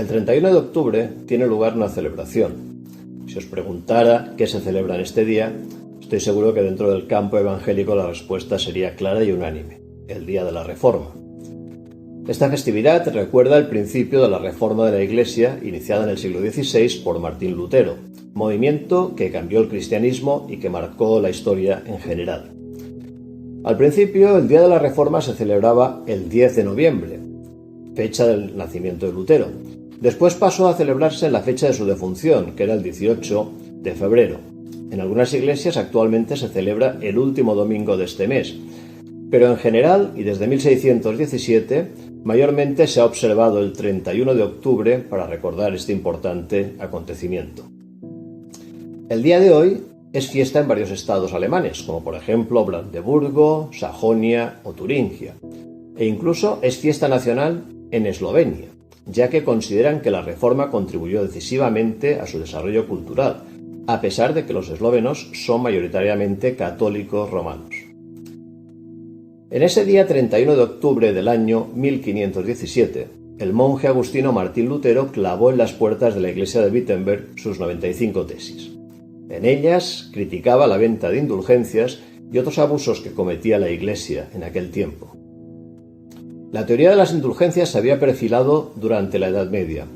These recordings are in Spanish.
El 31 de octubre tiene lugar una celebración. Si os preguntara qué se celebra en este día, estoy seguro que dentro del campo evangélico la respuesta sería clara y unánime: el Día de la Reforma. Esta festividad recuerda el principio de la Reforma de la Iglesia, iniciada en el siglo XVI por Martín Lutero, movimiento que cambió el cristianismo y que marcó la historia en general. Al principio, el Día de la Reforma se celebraba el 10 de noviembre, fecha del nacimiento de Lutero. Después pasó a celebrarse en la fecha de su defunción, que era el 18 de febrero. En algunas iglesias actualmente se celebra el último domingo de este mes, pero en general, y desde 1617, mayormente se ha observado el 31 de octubre para recordar este importante acontecimiento. El día de hoy es fiesta en varios estados alemanes, como por ejemplo Brandeburgo, Sajonia o Turingia, e incluso es fiesta nacional en Eslovenia, ya que consideran que la Reforma contribuyó decisivamente a su desarrollo cultural, a pesar de que los eslovenos son mayoritariamente católicos romanos. En ese día 31 de octubre del año 1517, el monje agustino Martín Lutero clavó en las puertas de la iglesia de Wittenberg sus 95 tesis. En ellas criticaba la venta de indulgencias y otros abusos que cometía la iglesia en aquel tiempo. La teoría de las indulgencias se había perfilado durante la Edad Media.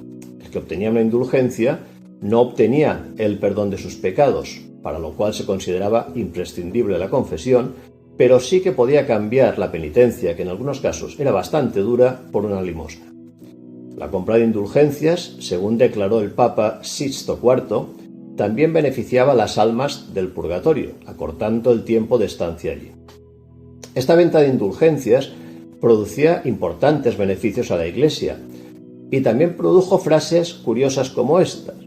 El que obtenía una indulgencia no obtenía el perdón de sus pecados, para lo cual se consideraba imprescindible la confesión, pero sí que podía cambiar la penitencia, que en algunos casos era bastante dura, por una limosna. La compra de indulgencias, según declaró el Papa Sixto IV, también beneficiaba a las almas del purgatorio, acortando el tiempo de estancia allí. Esta venta de indulgencias producía importantes beneficios a la Iglesia y también produjo frases curiosas como estas: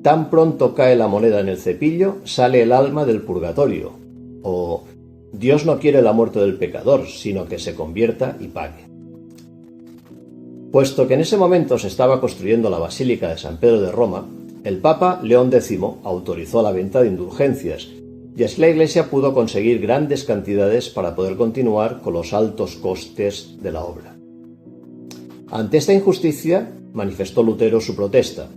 tan pronto cae la moneda en el cepillo, sale el alma del purgatorio, o Dios no quiere la muerte del pecador, sino que se convierta y pague. Puesto que en ese momento se estaba construyendo la Basílica de San Pedro de Roma, el Papa León X autorizó la venta de indulgencias, y así la Iglesia pudo conseguir grandes cantidades para poder continuar con los altos costes de la obra. Ante esta injusticia, manifestó Lutero su protesta.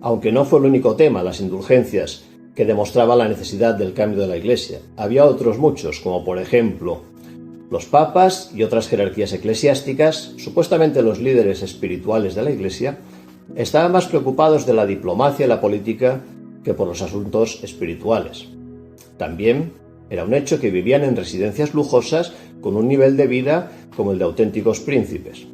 Aunque no fue el único tema, las indulgencias, que demostraba la necesidad del cambio de la Iglesia. Había otros muchos, como por ejemplo los papas y otras jerarquías eclesiásticas, supuestamente los líderes espirituales de la Iglesia, estaban más preocupados de la diplomacia y la política que por los asuntos espirituales. También era un hecho que vivían en residencias lujosas con un nivel de vida como el de auténticos príncipes.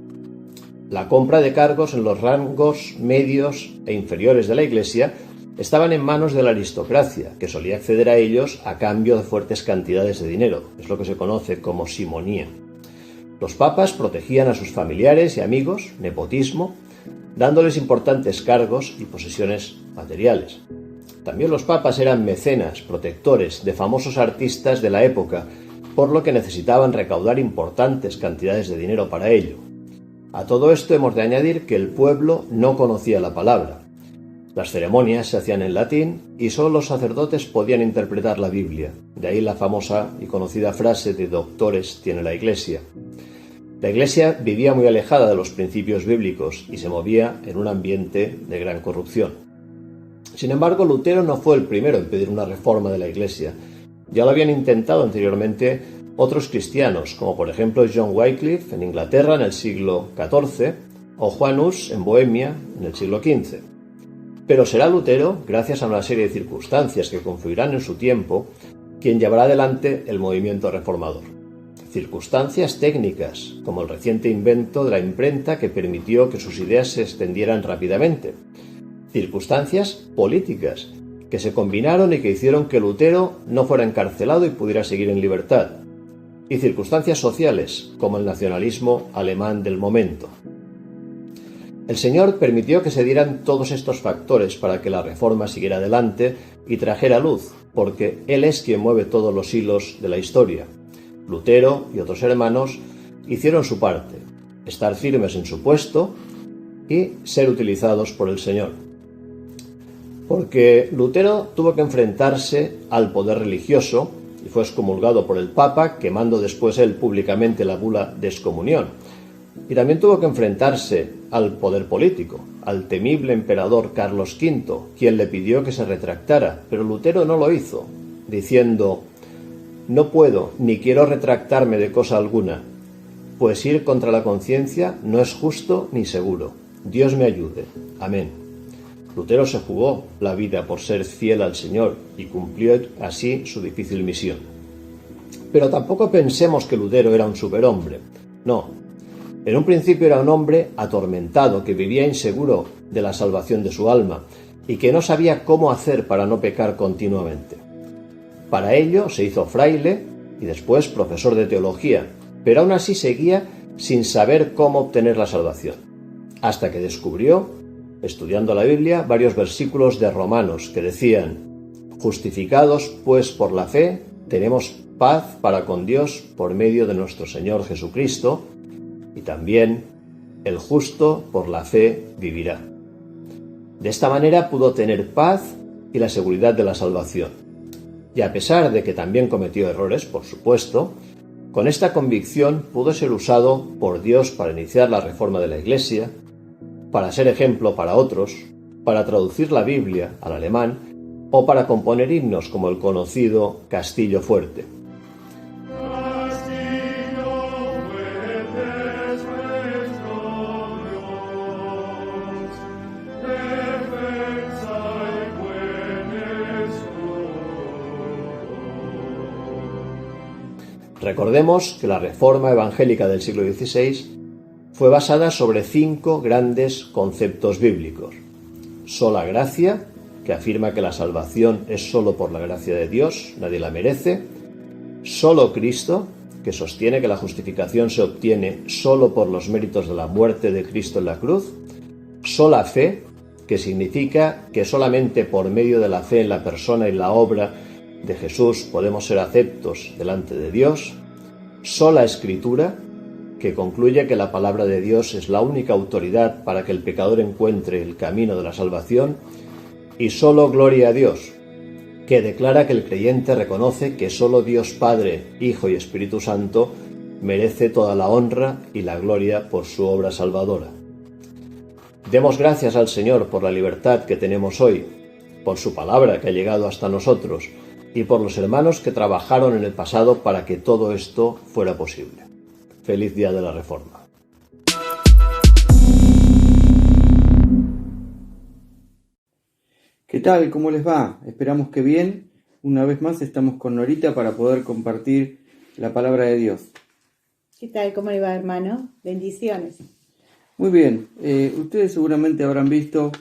La compra de cargos en los rangos medios e inferiores de la Iglesia estaban en manos de la aristocracia, que solía acceder a ellos a cambio de fuertes cantidades de dinero. Es lo que se conoce como simonía. Los papas protegían a sus familiares y amigos, nepotismo, dándoles importantes cargos y posesiones materiales. También los papas eran mecenas, protectores de famosos artistas de la época, por lo que necesitaban recaudar importantes cantidades de dinero para ello. A todo esto hemos de añadir que el pueblo no conocía la palabra. Las ceremonias se hacían en latín y solo los sacerdotes podían interpretar la Biblia. De ahí la famosa y conocida frase de doctores tiene la Iglesia. La Iglesia vivía muy alejada de los principios bíblicos y se movía en un ambiente de gran corrupción. Sin embargo, Lutero no fue el primero en pedir una reforma de la Iglesia. Ya lo habían intentado anteriormente otros cristianos, como por ejemplo John Wycliffe en Inglaterra en el siglo XIV o Juan Hus en Bohemia en el siglo XV. Pero será Lutero, gracias a una serie de circunstancias que confluirán en su tiempo, quien llevará adelante el movimiento reformador. Circunstancias técnicas, como el reciente invento de la imprenta que permitió que sus ideas se extendieran rápidamente. Circunstancias políticas, que se combinaron y que hicieron que Lutero no fuera encarcelado y pudiera seguir en libertad. Y circunstancias sociales, como el nacionalismo alemán del momento. El Señor permitió que se dieran todos estos factores para que la Reforma siguiera adelante y trajera luz, porque Él es quien mueve todos los hilos de la historia. Lutero y otros hermanos hicieron su parte, estar firmes en su puesto y ser utilizados por el Señor. Porque Lutero tuvo que enfrentarse al poder religioso y fue excomulgado por el Papa, quemando después él públicamente la bula de excomunión. Y también tuvo que enfrentarse al poder político. al temible emperador Carlos V, quien le pidió que se retractara, pero Lutero no lo hizo, diciendo: «No puedo ni quiero retractarme de cosa alguna, pues ir contra la conciencia no es justo ni seguro. Dios me ayude. Amén». Lutero se jugó la vida por ser fiel al Señor y cumplió así su difícil misión. Pero tampoco pensemos que Lutero era un superhombre. No. En un principio era un hombre atormentado que vivía inseguro de la salvación de su alma y que no sabía cómo hacer para no pecar continuamente. Para ello se hizo fraile y después profesor de teología, pero aún así seguía sin saber cómo obtener la salvación, hasta que descubrió, estudiando la Biblia, varios versículos de Romanos que decían: «Justificados pues por la fe, tenemos paz para con Dios por medio de nuestro Señor Jesucristo», y también: «El justo por la fe vivirá». De esta manera pudo tener paz y la seguridad de la salvación. Y a pesar de que también cometió errores, por supuesto, con esta convicción pudo ser usado por Dios para iniciar la reforma de la Iglesia, para ser ejemplo para otros, para traducir la Biblia al alemán o para componer himnos como el conocido Castillo Fuerte. Recordemos que la reforma evangélica del siglo XVI fue basada sobre 5 grandes conceptos bíblicos. Sola gracia, que afirma que la salvación es solo por la gracia de Dios, nadie la merece. Solo Cristo, que sostiene que la justificación se obtiene solo por los méritos de la muerte de Cristo en la cruz. Sola fe, que significa que solamente por medio de la fe en la persona y la obra de Jesús podemos ser aceptos delante de Dios. Sola Escritura, que concluye que la palabra de Dios es la única autoridad para que el pecador encuentre el camino de la salvación. Y solo Gloria a Dios, que declara que el creyente reconoce que solo Dios Padre, Hijo y Espíritu Santo merece toda la honra y la gloria por su obra salvadora. Demos gracias al Señor por la libertad que tenemos hoy, por su palabra que ha llegado hasta nosotros y por los hermanos que trabajaron en el pasado para que todo esto fuera posible. Feliz Día de la Reforma. ¿Qué tal? ¿Cómo les va? Esperamos que bien. Una vez más estamos con Norita para poder compartir la palabra de Dios. ¿Qué tal? ¿Cómo le va, hermano? Bendiciones. Muy bien. Ustedes seguramente habrán visto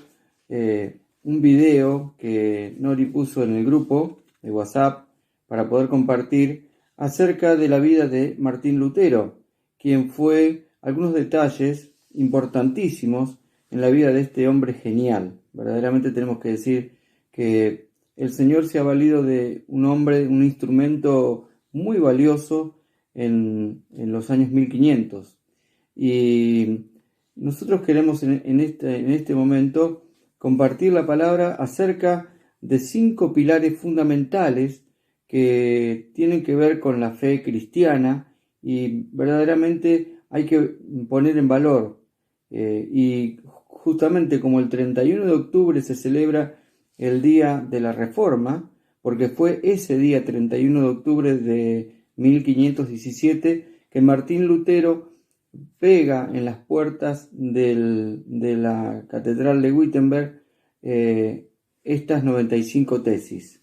un video que Nori puso en el grupo de WhatsApp para poder compartir acerca de la vida de Martín Lutero, quien fue algunos detalles importantísimos en la vida de este hombre genial. Verdaderamente tenemos que decir que el Señor se ha valido de un hombre, un instrumento muy valioso en los años 1500. Y nosotros queremos en este momento compartir la palabra acerca de 5 pilares fundamentales que tienen que ver con la fe cristiana y verdaderamente hay que poner en valor. Y justamente como el 31 de octubre se celebra el Día de la Reforma, porque fue ese día 31 de octubre de 1517 que Martín Lutero pega en las puertas de la Catedral de Wittenberg estas 95 tesis.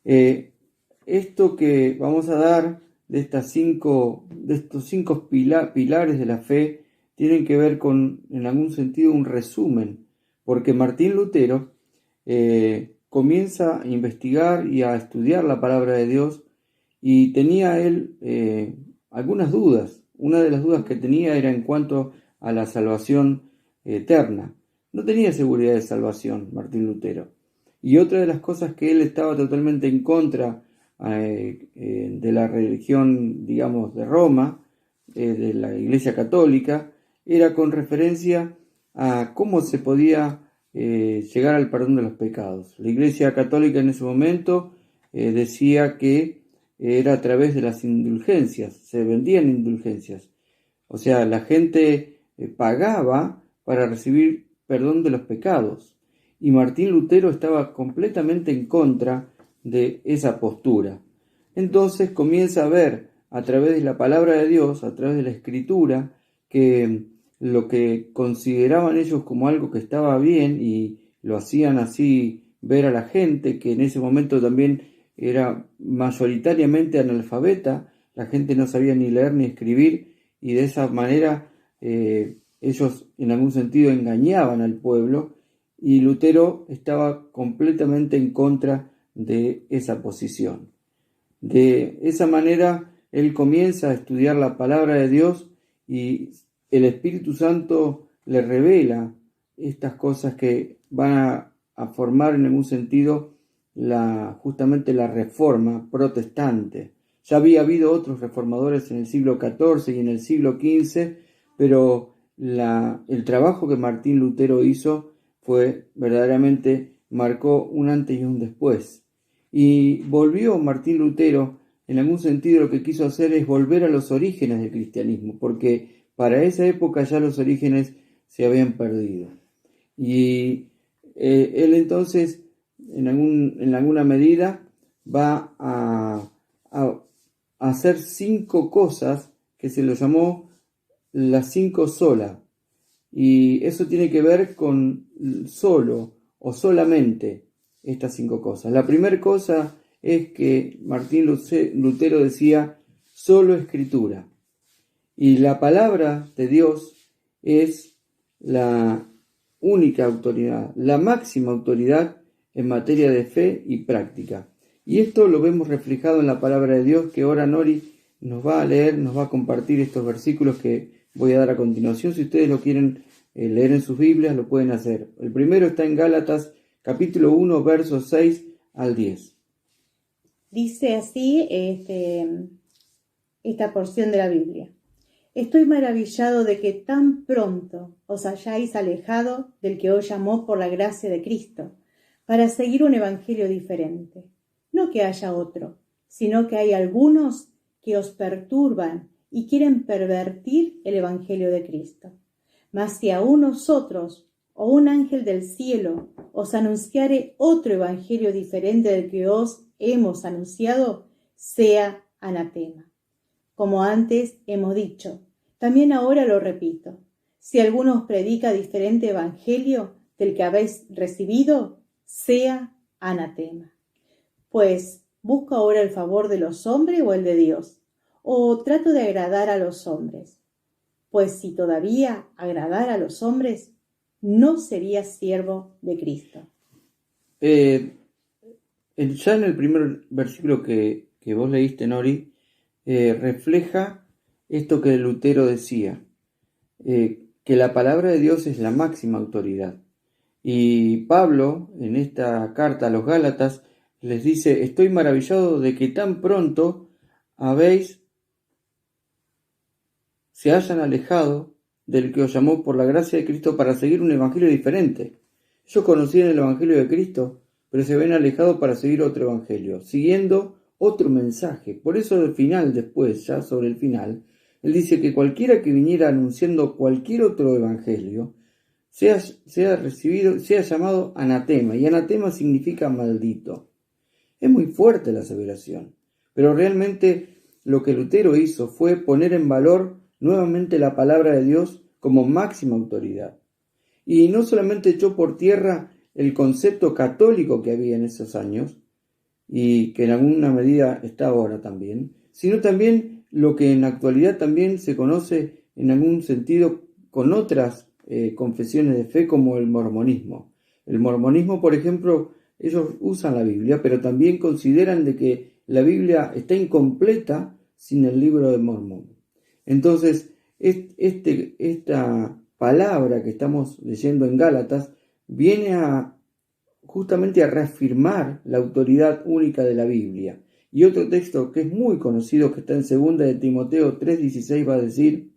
Esto que vamos a dar de estos 5 pilares de la fe tienen que ver con, en algún sentido, un resumen, porque Martín Lutero comienza a investigar y a estudiar la palabra de Dios y tenía él algunas dudas. Una de las dudas que tenía era en cuanto a la salvación eterna. No tenía seguridad de salvación Martín Lutero. Y otra de las cosas que él estaba totalmente en contra de la religión, digamos, de Roma, de la Iglesia Católica, era con referencia a cómo se podía llegar al perdón de los pecados. La Iglesia Católica en ese momento decía que era a través de las indulgencias, se vendían indulgencias. O sea, la gente pagaba para recibir perdón de los pecados. Y Martín Lutero estaba completamente en contra de esa postura. Entonces comienza a ver a través de la palabra de Dios, a través de la Escritura, que lo que consideraban ellos como algo que estaba bien y lo hacían así ver a la gente, que en ese momento también era mayoritariamente analfabeta, la gente no sabía ni leer ni escribir, y de esa manera ellos en algún sentido engañaban al pueblo, y Lutero estaba completamente en contra de esa posición. De esa manera él comienza a estudiar la palabra de Dios y el Espíritu Santo le revela estas cosas que van a formar en algún sentido justamente la reforma protestante. Ya había habido otros reformadores en el siglo XIV y en el siglo XV, pero el trabajo que Martín Lutero hizo fue verdaderamente, marcó un antes y un después. Y volvió Martín Lutero, en algún sentido lo que quiso hacer es volver a los orígenes del cristianismo, porque para esa época ya los orígenes se habían perdido. Y él entonces, en alguna medida, va a hacer 5 cosas que se lo llamó las 5 sola. Y eso tiene que ver con solo o solamente estas 5 cosas. La primera cosa es que Martín Lutero decía solo Escritura. Y la palabra de Dios es la única autoridad, la máxima autoridad en materia de fe y práctica. Y esto lo vemos reflejado en la palabra de Dios, que ahora Nori nos va a leer, nos va a compartir estos versículos que voy a dar a continuación. Si ustedes lo quieren leer en sus Biblias, lo pueden hacer. El primero está en Gálatas, capítulo 1, versos 6 al 10. Dice así esta porción de la Biblia. Estoy maravillado de que tan pronto os hayáis alejado del que os llamó por la gracia de Cristo, para seguir un evangelio diferente. No que haya otro, sino que hay algunos que os perturban y quieren pervertir el evangelio de Cristo. Mas si aún nosotros o un ángel del cielo os anunciare otro evangelio diferente del que os hemos anunciado, sea anatema. Como antes hemos dicho, también ahora lo repito, si alguno os predica diferente evangelio del que habéis recibido, sea anatema. Pues, ¿busco ahora el favor de los hombres o el de Dios? ¿O trato de agradar a los hombres? Pues si todavía agradara a los hombres, no sería siervo de Cristo. Ya en el primer versículo que vos leíste, Nori, refleja esto que Lutero decía, que la palabra de Dios es la máxima autoridad. Y Pablo, en esta carta a los Gálatas, les dice, estoy maravillado de que tan pronto se hayan alejado del que os llamó por la gracia de Cristo para seguir un evangelio diferente. Ellos conocían el evangelio de Cristo, pero se ven alejados para seguir otro evangelio, siguiendo otro mensaje. Por eso al final, después, ya sobre el final, él dice que cualquiera que viniera anunciando cualquier otro evangelio, sea llamado anatema, y anatema significa maldito. Es muy fuerte la aseveración, pero realmente lo que Lutero hizo fue poner en valor nuevamente la palabra de Dios como máxima autoridad. Y no solamente echó por tierra el concepto católico que había en esos años, y que en alguna medida está ahora también, sino también lo que en la actualidad también se conoce en algún sentido con otras confesiones de fe, como el mormonismo. El mormonismo, por ejemplo, ellos usan la Biblia, pero también consideran de que la Biblia está incompleta sin el libro de Mormón. Entonces, esta palabra que estamos leyendo en Gálatas viene justamente a reafirmar la autoridad única de la Biblia. Y otro texto que es muy conocido, que está en 2 de Timoteo 3:16, va a decir: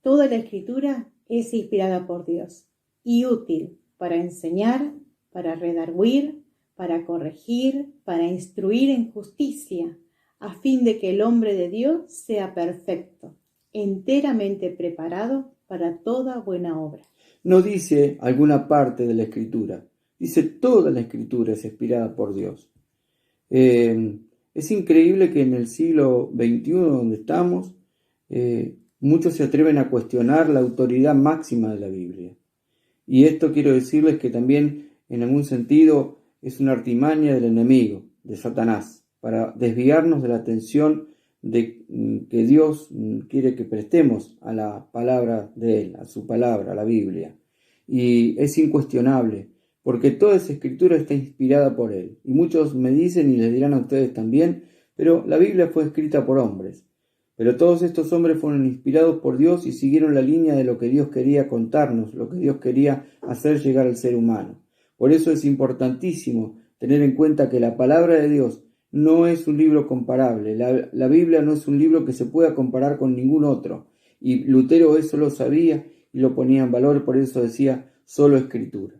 Toda la Escritura es inspirada por Dios y útil para enseñar, para redarguir, para corregir, para instruir en justicia, a fin de que el hombre de Dios sea perfecto, enteramente preparado para toda buena obra. no dice alguna parte de la Escritura, dice toda la Escritura es inspirada por Dios. Es increíble que en el siglo XXI donde estamos, muchos se atreven a cuestionar la autoridad máxima de la Biblia. Y esto quiero decirles que también en algún sentido es una artimaña del enemigo, de Satanás, para desviarnos de la atención de que Dios quiere que prestemos a la palabra de Él, a su palabra, a la Biblia. Y es incuestionable, porque toda esa escritura está inspirada por Él. Y muchos me dicen, y les dirán a ustedes también, pero la Biblia fue escrita por hombres. Pero todos estos hombres fueron inspirados por Dios y siguieron la línea de lo que Dios quería contarnos, lo que Dios quería hacer llegar al ser humano. Por eso es importantísimo tener en cuenta que la palabra de Dios no es un libro comparable. La Biblia no es un libro que se pueda comparar con ningún otro. Y Lutero eso lo sabía y lo ponía en valor, por eso decía solo escritura.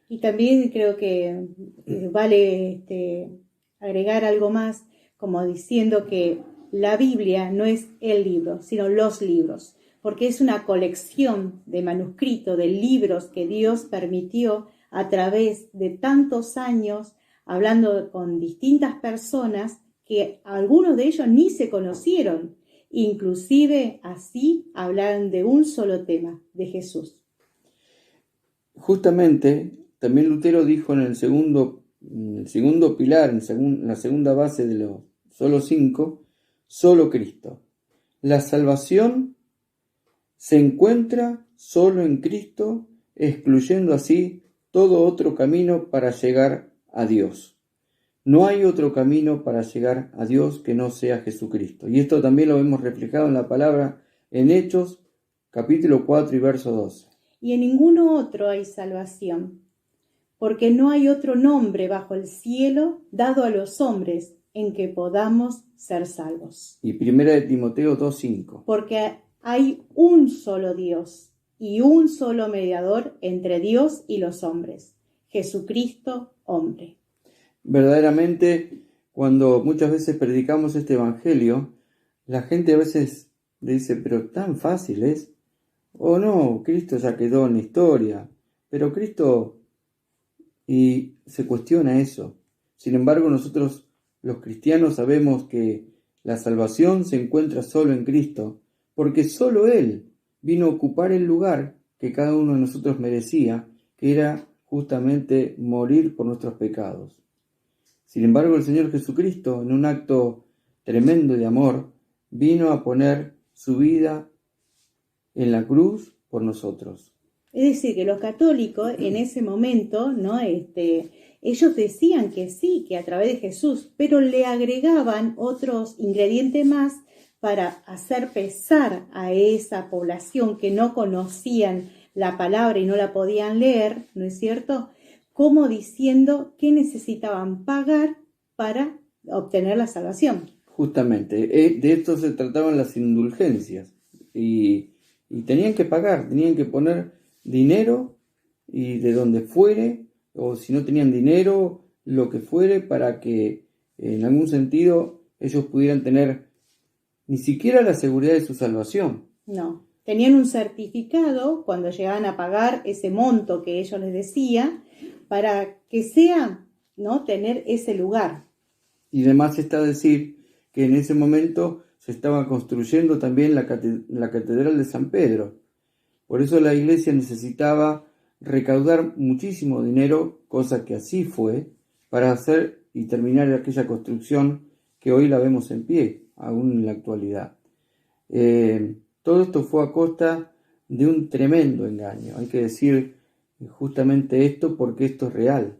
Y también creo que vale agregar algo más, como diciendo que la Biblia no es el libro, sino los libros, porque es una colección de manuscritos, de libros que Dios permitió a través de tantos años, hablando con distintas personas que algunos de ellos ni se conocieron, inclusive así hablaron de un solo tema, de Jesús. Justamente, también Lutero dijo en el segundo pilar, en la segunda base de los solo 5, solo Cristo. La salvación se encuentra solo en Cristo, excluyendo así todo otro camino para llegar a Dios. No hay otro camino para llegar a Dios que no sea Jesucristo. Y esto también lo vemos reflejado en la palabra en Hechos, capítulo 4 y verso 12. Y en ninguno otro hay salvación, porque no hay otro nombre bajo el cielo dado a los hombres en que podamos ser salvos. Y 1 Timoteo 2:5. Porque hay un solo Dios y un solo mediador entre Dios y los hombres, Jesucristo, hombre. Verdaderamente, cuando muchas veces predicamos este evangelio, la gente a veces dice, pero tan fácil es. O no, Cristo ya quedó en la historia, pero Cristo, y se cuestiona eso. Sin embargo, nosotros los cristianos sabemos que la salvación se encuentra solo en Cristo, porque solo Él vino a ocupar el lugar que cada uno de nosotros merecía, que era justamente morir por nuestros pecados. Sin embargo, el Señor Jesucristo, en un acto tremendo de amor, vino a poner su vida en la cruz por nosotros. Es decir, que los católicos en ese momento, ¿no? Ellos decían que sí, que a través de Jesús, pero le agregaban otros ingredientes más para hacer pesar a esa población que no conocían la palabra y no la podían leer, ¿no es cierto? Como diciendo que necesitaban pagar para obtener la salvación. Justamente, de esto se trataban las indulgencias y tenían que pagar, tenían que poner dinero y de donde fuere, o si no tenían dinero, lo que fuere, para que en algún sentido ellos pudieran tener ni siquiera la seguridad de su salvación. No, tenían un certificado cuando llegaban a pagar ese monto que ellos les decía, para que sea, ¿no?, tener ese lugar. Y además está a decir que en ese momento se estaba construyendo también la catedral de San Pedro. Por eso la iglesia necesitaba recaudar muchísimo dinero, cosa que así fue, para hacer y terminar aquella construcción que hoy la vemos en pie, aún en la actualidad. Todo esto fue a costa de un tremendo engaño. Hay que decir justamente esto porque esto es real.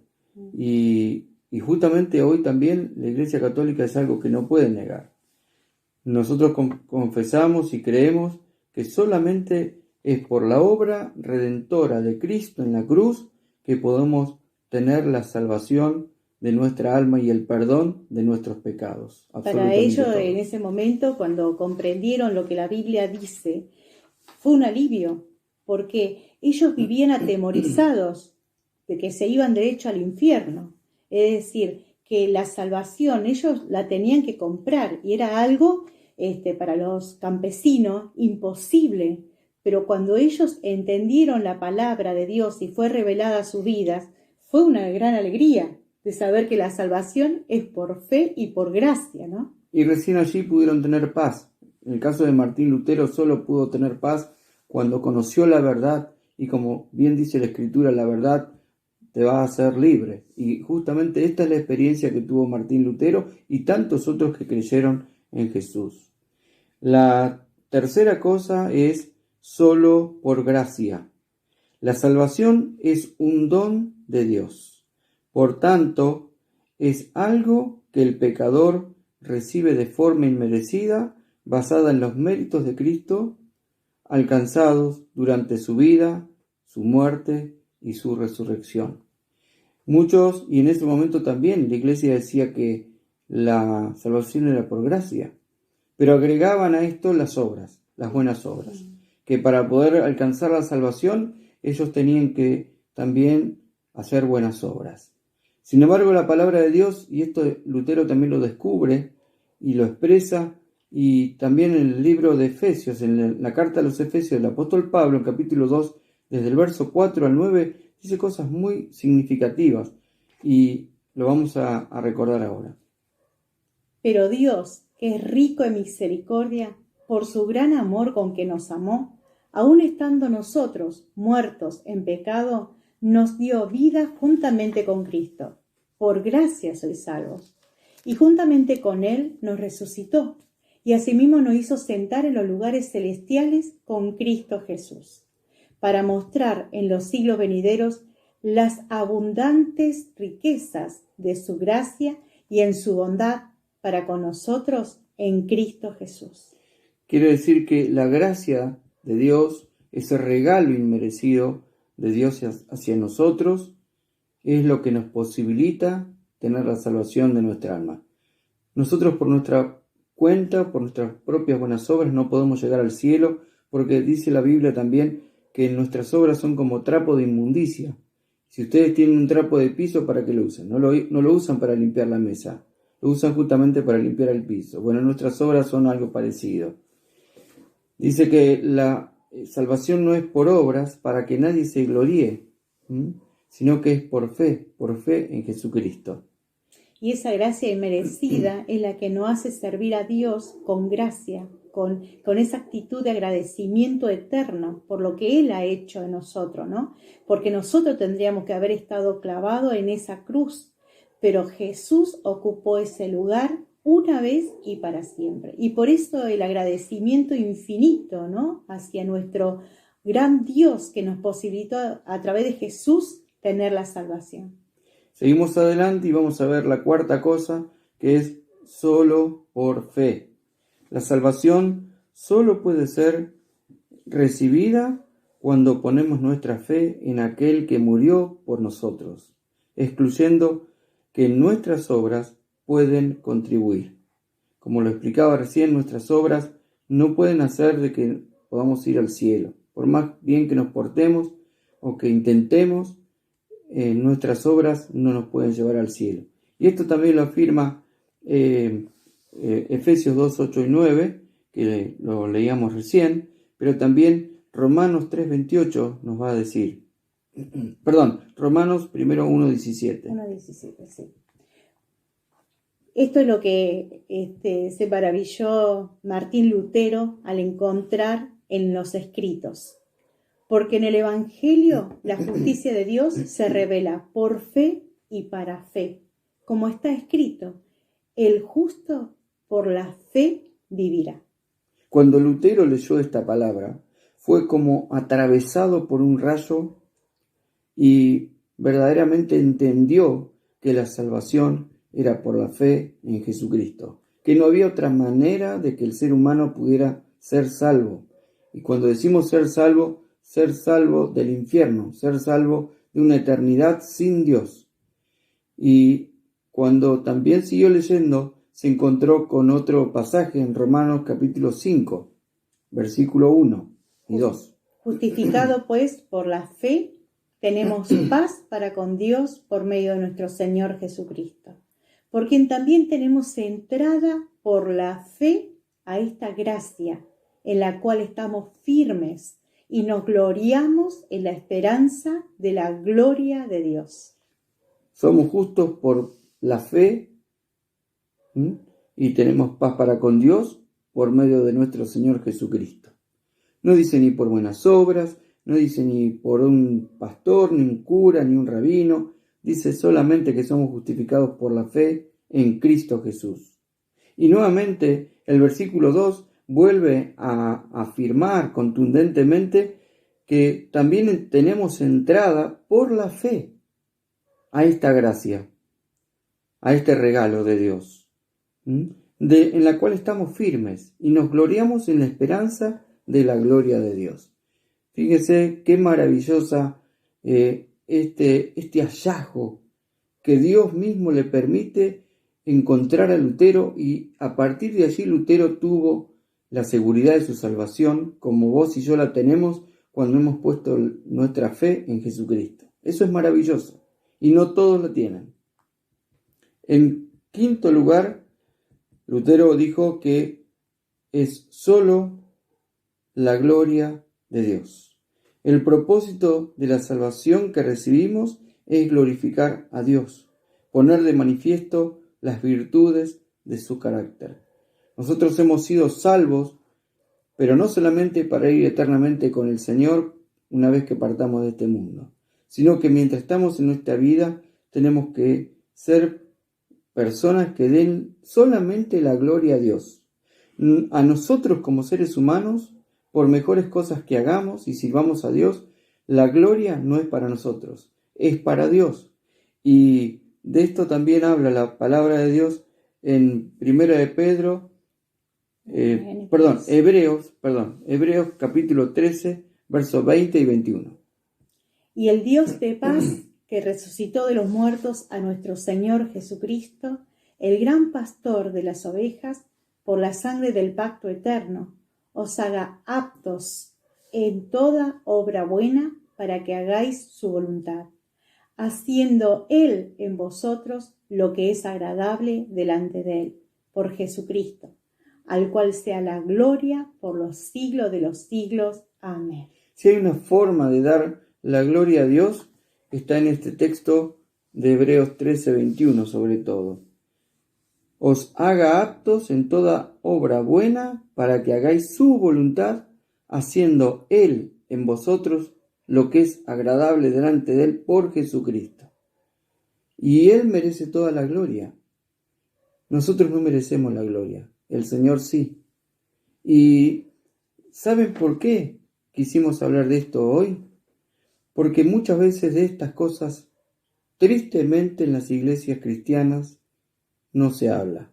Y justamente hoy también la Iglesia Católica es algo que no puede negar. Nosotros confesamos y creemos que solamente es por la obra redentora de Cristo en la cruz que podemos tener la salvación de nuestra alma y el perdón de nuestros pecados. Para ellos, en ese momento, cuando comprendieron lo que la Biblia dice, fue un alivio, porque ellos vivían atemorizados de que se iban derecho al infierno. Es decir, que la salvación ellos la tenían que comprar y era algo para los campesinos imposible, pero cuando ellos entendieron la palabra de Dios y fue revelada a sus vidas, fue una gran alegría de saber que la salvación es por fe y por gracia, ¿no? Y recién allí pudieron tener paz. En el caso de Martín Lutero solo pudo tener paz cuando conoció la verdad, y como bien dice la Escritura, la verdad te va a hacer libre. Y justamente esta es la experiencia que tuvo Martín Lutero y tantos otros que creyeron en Jesús. La tercera cosa es solo por gracia. La salvación es un don de Dios. Por tanto, es algo que el pecador recibe de forma inmerecida, basada en los méritos de Cristo, alcanzados durante su vida, su muerte y su resurrección. Muchos, y en ese momento también la iglesia decía que la salvación era por gracia, pero agregaban a esto las obras, las buenas obras, que para poder alcanzar la salvación ellos tenían que también hacer buenas obras. Sin embargo, la palabra de Dios, y esto Lutero también lo descubre y lo expresa, y también en el libro de Efesios, en la carta a los Efesios, el apóstol Pablo, en capítulo 2, desde el verso 4 al 9, dice cosas muy significativas, y lo vamos a recordar ahora. Pero Dios, que es rico en misericordia, por su gran amor con que nos amó, aun estando nosotros muertos en pecado, nos dio vida juntamente con Cristo. Por gracia sois salvos. Y juntamente con Él nos resucitó, y asimismo nos hizo sentar en los lugares celestiales con Cristo Jesús, para mostrar en los siglos venideros las abundantes riquezas de su gracia y en su bondad para con nosotros en Cristo Jesús. Quiere decir que la gracia de Dios, ese regalo inmerecido de Dios hacia nosotros, es lo que nos posibilita tener la salvación de nuestra alma. Nosotros por nuestra cuenta, por nuestras propias buenas obras, no podemos llegar al cielo, porque dice la Biblia también que nuestras obras son como trapo de inmundicia. Si ustedes tienen un trapo de piso, ¿para qué lo usan? No lo usan para limpiar la mesa, lo usan justamente para limpiar el piso. Bueno, nuestras obras son algo parecido. Dice que la salvación no es por obras para que nadie se gloríe, sino que es por fe en Jesucristo. Y esa gracia inmerecida es la que nos hace servir a Dios con gracia, con esa actitud de agradecimiento eterno por lo que Él ha hecho en nosotros, ¿no? Porque nosotros tendríamos que haber estado clavados en esa cruz, pero Jesús ocupó ese lugar una vez y para siempre. Y por eso el agradecimiento infinito, ¿no? Hacia nuestro gran Dios que nos posibilitó a través de Jesús tener la salvación. Seguimos adelante y vamos a ver la cuarta cosa, que es solo por fe. La salvación solo puede ser recibida cuando ponemos nuestra fe en aquel que murió por nosotros, excluyendo que nuestras obras pueden contribuir. Como lo explicaba recién, nuestras obras no pueden hacer de que podamos ir al cielo. Por más bien que nos portemos o que intentemos, nuestras obras no nos pueden llevar al cielo. Y esto también lo afirma Efesios 2, 8 y 9, que lo leíamos recién, pero también Romanos 3, 28 nos va a decir. Romanos 1, 17. 1:17, sí. Esto es lo que se maravilló Martín Lutero al encontrar en los escritos. Porque en el Evangelio la justicia de Dios se revela por fe y para fe. Como está escrito, el justo por la fe vivirá. Cuando Lutero leyó esta palabra, fue como atravesado por un rayo y verdaderamente entendió que la salvación era por la fe en Jesucristo, que no había otra manera de que el ser humano pudiera ser salvo. Y cuando decimos ser salvo del infierno, ser salvo de una eternidad sin Dios. Y cuando también siguió leyendo, se encontró con otro pasaje en Romanos capítulo 5, versículo 1 y 2. Justificado pues por la fe, tenemos paz para con Dios por medio de nuestro Señor Jesucristo, por quien también tenemos entrada por la fe a esta gracia, en la cual estamos firmes y nos gloriamos en la esperanza de la gloria de Dios. Somos justos por la fe, ¿m? Y tenemos paz para con Dios por medio de nuestro Señor Jesucristo. No dice ni por buenas obras, no dice ni por un pastor, ni un cura, ni un rabino. Dice solamente que somos justificados por la fe en Cristo Jesús. Y nuevamente el versículo 2 vuelve a afirmar contundentemente que también tenemos entrada por la fe a esta gracia, a este regalo de Dios, en la cual estamos firmes y nos gloriamos en la esperanza de la gloria de Dios. Fíjese qué maravillosa este hallazgo que Dios mismo le permite encontrar a Lutero, y a partir de allí Lutero tuvo la seguridad de su salvación, como vos y yo la tenemos cuando hemos puesto nuestra fe en Jesucristo. Eso es maravilloso y no todos lo tienen. En quinto lugar, Lutero dijo que es solo la gloria de Dios. El propósito de la salvación que recibimos es glorificar a Dios, poner de manifiesto las virtudes de su carácter. Nosotros hemos sido salvos, pero no solamente para ir eternamente con el Señor una vez que partamos de este mundo, sino que mientras estamos en nuestra vida tenemos que ser personas que den solamente la gloria a Dios. A nosotros como seres humanos, por mejores cosas que hagamos y sirvamos a Dios, la gloria no es para nosotros, es para Dios. Y de esto también habla la palabra de Dios en Hebreos capítulo 13, versos 20 y 21. Y el Dios de paz, que resucitó de los muertos a nuestro Señor Jesucristo, el gran pastor de las ovejas, por la sangre del pacto eterno, os haga aptos en toda obra buena para que hagáis su voluntad, haciendo Él en vosotros lo que es agradable delante de Él, por Jesucristo, al cual sea la gloria por los siglos de los siglos. Amén. Si hay una forma de dar la gloria a Dios, está en este texto de Hebreos 13:21 sobre todo. Os haga aptos en toda obra buena para que hagáis su voluntad, haciendo Él en vosotros lo que es agradable delante de Él por Jesucristo. Y Él merece toda la gloria. Nosotros no merecemos la gloria, el Señor sí. ¿Y saben por qué quisimos hablar de esto hoy? Porque muchas veces de estas cosas, tristemente en las iglesias cristianas, no se habla.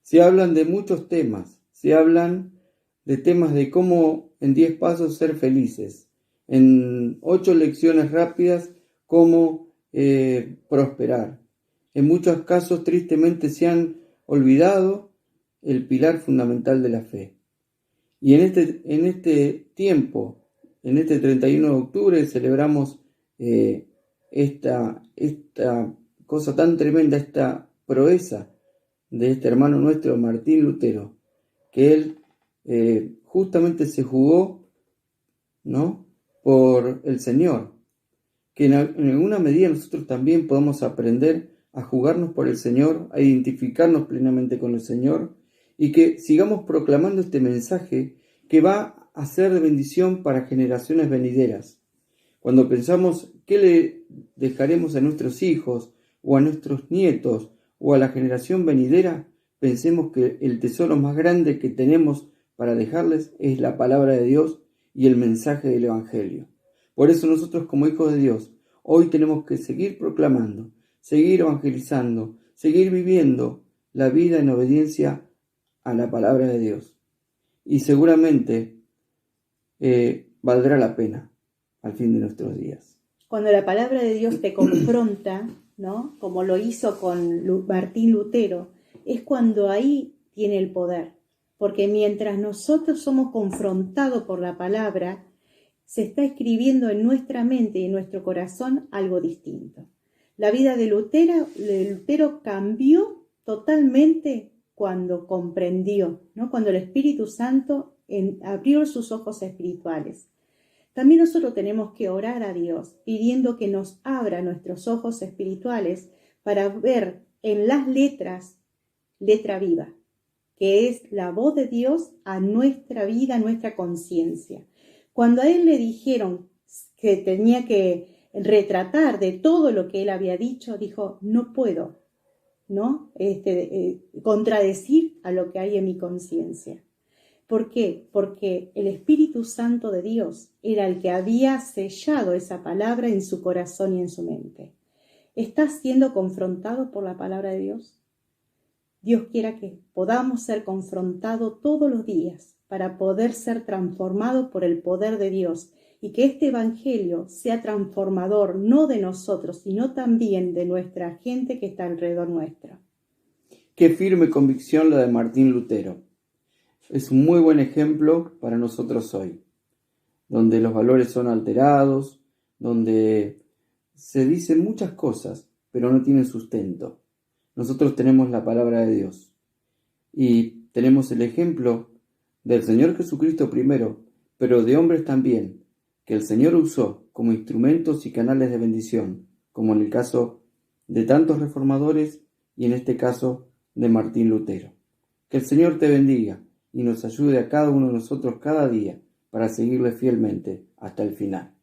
Se hablan de muchos temas. Se hablan de temas de cómo en 10 pasos ser felices. En 8 lecciones rápidas, cómo prosperar. En muchos casos, tristemente, se han olvidado el pilar fundamental de la fe. Y en este tiempo, en este 31 de octubre, celebramos esta cosa tan tremenda, esta proeza de este hermano nuestro, Martín Lutero, que él justamente se jugó, ¿no?, por el Señor. Que en alguna medida nosotros también podamos aprender a jugarnos por el Señor, a identificarnos plenamente con el Señor, y que sigamos proclamando este mensaje que va a ser de bendición para generaciones venideras. Cuando pensamos qué le dejaremos a nuestros hijos o a nuestros nietos o a la generación venidera, pensemos que el tesoro más grande que tenemos para dejarles es la palabra de Dios y el mensaje del Evangelio. Por eso nosotros, como hijos de Dios, hoy tenemos que seguir proclamando, seguir evangelizando, seguir viviendo la vida en obediencia a la palabra de Dios. Y seguramente valdrá la pena al fin de nuestros días. Cuando la palabra de Dios te confronta, ¿no?, como lo hizo con Martín Lutero, es cuando ahí tiene el poder. Porque mientras nosotros somos confrontados por la palabra, se está escribiendo en nuestra mente y en nuestro corazón algo distinto. La vida de Lutero cambió totalmente cuando comprendió, ¿no?, cuando el Espíritu Santo abrió sus ojos espirituales. También nosotros tenemos que orar a Dios, pidiendo que nos abra nuestros ojos espirituales para ver en las letras, letra viva, que es la voz de Dios a nuestra vida, a nuestra conciencia. Cuando a él le dijeron que tenía que retratar de todo lo que él había dicho, dijo, no puedo, ¿no? Contradecir a lo que hay en mi conciencia. ¿Por qué? Porque el Espíritu Santo de Dios era el que había sellado esa palabra en su corazón y en su mente. ¿Estás siendo confrontado por la palabra de Dios? Dios quiera que podamos ser confrontados todos los días para poder ser transformados por el poder de Dios y que este evangelio sea transformador no de nosotros, sino también de nuestra gente que está alrededor nuestro. Qué firme convicción la de Martín Lutero. Es un muy buen ejemplo para nosotros hoy, donde los valores son alterados, donde se dicen muchas cosas, pero no tienen sustento. Nosotros tenemos la palabra de Dios y tenemos el ejemplo del Señor Jesucristo primero, pero de hombres también, que el Señor usó como instrumentos y canales de bendición, como en el caso de tantos reformadores y en este caso de Martín Lutero. Que el Señor te bendiga y nos ayude a cada uno de nosotros cada día para seguirle fielmente hasta el final.